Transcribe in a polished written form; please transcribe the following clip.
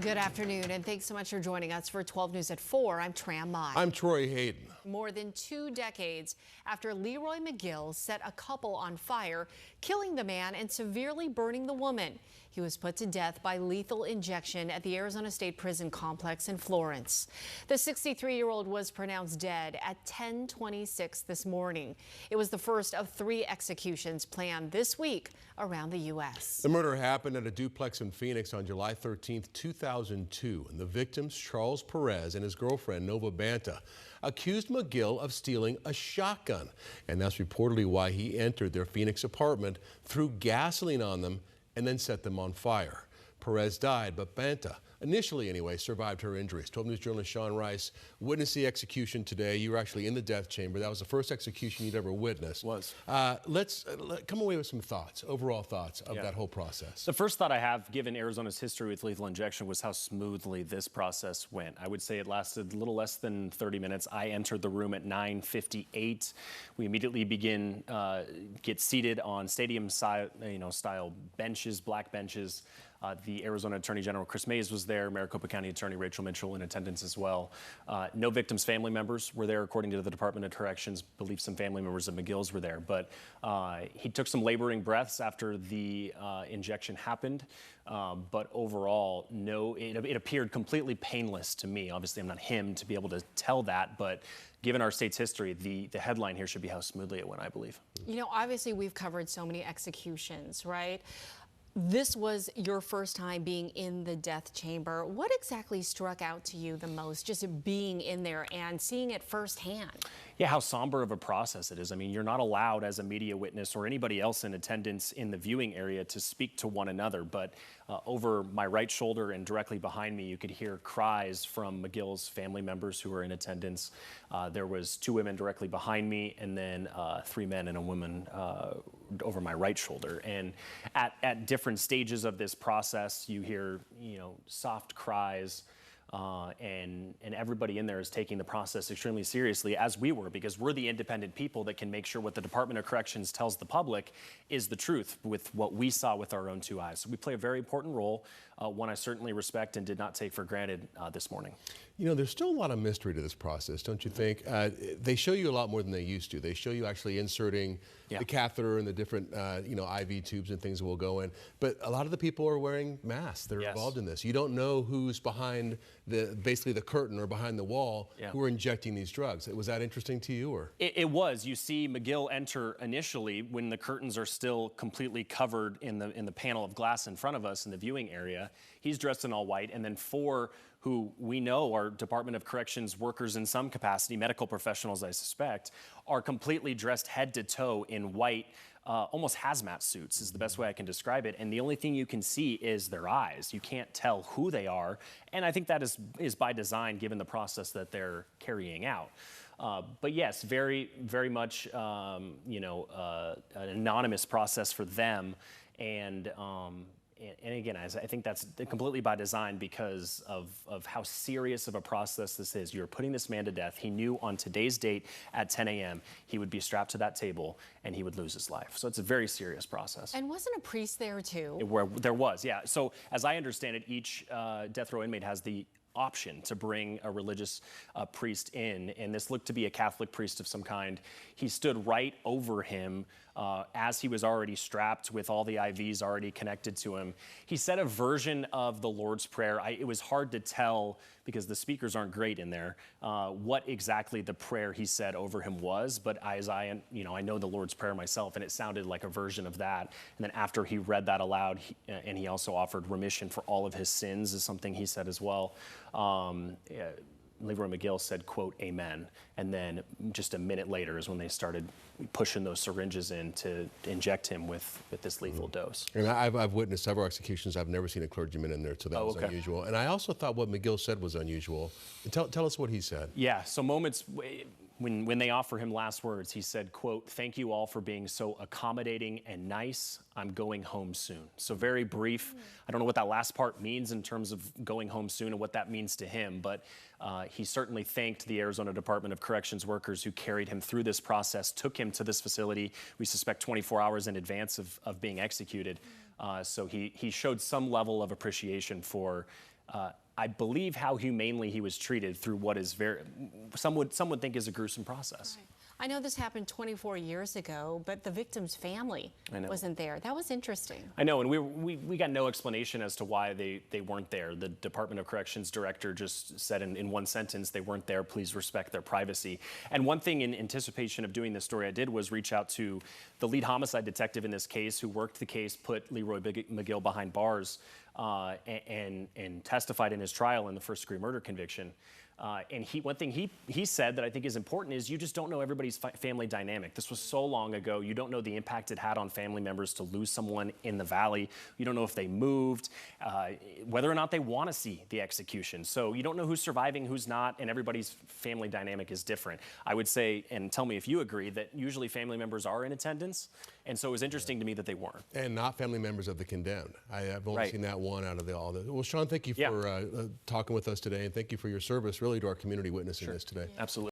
Good afternoon, and thanks so much for joining us for 12 News at 4. I'm Tram Mai. I'm Troy Hayden. More than 2 decades after Leroy McGill set a couple on fire, killing the man and severely burning the woman. He was put to death by lethal injection at the Arizona State Prison Complex in Florence. The 63-year-old was pronounced dead at 10:26 this morning. It was the first of 3 executions planned this week around the U.S. The murder happened at a duplex in Phoenix on July 13th, 2002, and the victims, Charles Perez and his girlfriend, Nova Banta, accused McGill of stealing a shotgun. And that's reportedly why he entered their Phoenix apartment, threw gasoline on them, and then set them on fire. Perez died, but Banta, initially anyway, survived her injuries. 12 News journalist Sean Rice witnessed the execution today. You were actually in the death chamber. That was the first execution you'd ever witnessed. Let's come away with some thoughts, overall thoughts of that whole process. The first thought I have, given Arizona's history with lethal injection, was how smoothly this process went. I would say it lasted a little less than 30 minutes. I entered the room at 9:58. We immediately get seated on stadium-style benches, black benches. The Arizona Attorney General Chris Mays was there. Maricopa County Attorney Rachel Mitchell in attendance as well. No victims' family members were there, according to the Department of Corrections. I believe some family members of McGill's were there. But he took some laboring breaths after the injection happened. But overall, it appeared completely painless to me. Obviously, I'm not him to be able to tell that, but given our state's history, the headline here should be how smoothly it went, I believe. You know, obviously we've covered so many executions, right? This was your first time being in the death chamber. What exactly struck out to you the most, just being in there and seeing it firsthand? Yeah, how somber of a process it is. I mean, you're not allowed as a media witness or anybody else in attendance in the viewing area to speak to one another. But over my right shoulder and directly behind me, you could hear cries from McGill's family members who were in attendance. There was 2 women directly behind me, and then 3 men and a woman over my right shoulder. And at different stages of this process, you hear, soft cries. And everybody in there is taking the process extremely seriously, as we were, because we're the independent people that can make sure what the Department of Corrections tells the public is the truth with what we saw with our own 2 eyes. So we play a very important role, one I certainly respect and did not take for granted this morning. You know, there's still a lot of mystery to this process, don't you think? They show you a lot more than they used to. They show you actually inserting the catheter and the different, IV tubes and things that will go in. But a lot of the people are wearing masks. They're involved in this. You don't know who's behind basically the curtain or behind the wall who are injecting these drugs. Was that interesting to you, or? It was. You see McGill enter initially when the curtains are still completely covered in the panel of glass in front of us in the viewing area. He's dressed in all white, and then 4 who we know are Department of Corrections workers in some capacity, medical professionals I suspect, are completely dressed head to toe in white, almost hazmat suits is the best way I can describe it. And the only thing you can see is their eyes. You can't tell who they are. And I think that is by design, given the process that they're carrying out. But yes, very, very much, an anonymous process for them. And again, I think that's completely by design because of how serious of a process this is. You're putting this man to death. He knew on today's date at 10 a.m. he would be strapped to that table and he would lose his life. So it's a very serious process. And wasn't a priest there too? There was, yeah. So as I understand it, each death row inmate has the option to bring a religious priest in, and this looked to be a Catholic priest of some kind. He stood right over him as he was already strapped with all the IVs already connected to him. He said a version of the Lord's Prayer. It was hard to tell because the speakers aren't great in there, what exactly the prayer he said over him was, but I know the Lord's Prayer myself, and it sounded like a version of that. And then after he read that aloud, and he also offered remission for all of his sins, is something he said as well. Leroy McGill said, quote, amen. And then just a minute later is when they started pushing those syringes in to inject him with this lethal dose. And I've witnessed several executions. I've never seen a clergyman in there, so that was unusual. And I also thought what McGill said was unusual. Tell us what he said. Yeah, so moments when they offer him last words, he said, quote, thank you all for being so accommodating and nice. I'm going home soon. So very brief. I don't know what that last part means in terms of going home soon and what that means to him, but he certainly thanked the Arizona Department of Corrections workers who carried him through this process, took him to this facility, we suspect 24 hours in advance of being executed. So he showed some level of appreciation for I believe, how humanely he was treated through what is some would think is a gruesome process. Right. I know this happened 24 years ago, but the victim's family wasn't there. That was interesting. I know, and we got no explanation as to why they weren't there. The Department of Corrections director just said in one sentence, they weren't there, please respect their privacy. And one thing in anticipation of doing this story I did was reach out to the lead homicide detective in this case who worked the case, put Leroy McGill behind bars, and testified in his trial in the first-degree murder conviction. And one thing he said that I think is important is you just don't know everybody's family dynamic. This was so long ago. You don't know the impact it had on family members to lose someone in the valley. You don't know if they moved, whether or not they want to see the execution. So you don't know who's surviving, who's not, and everybody's family dynamic is different. I would say, and tell me if you agree, that usually family members are in attendance. And so it was interesting to me that they weren't. And not family members of the condemned. I've only seen that one out of all the. Well, Sean, thank you for talking with us today, and thank you for your service, really, to our community witness in this today. Absolutely.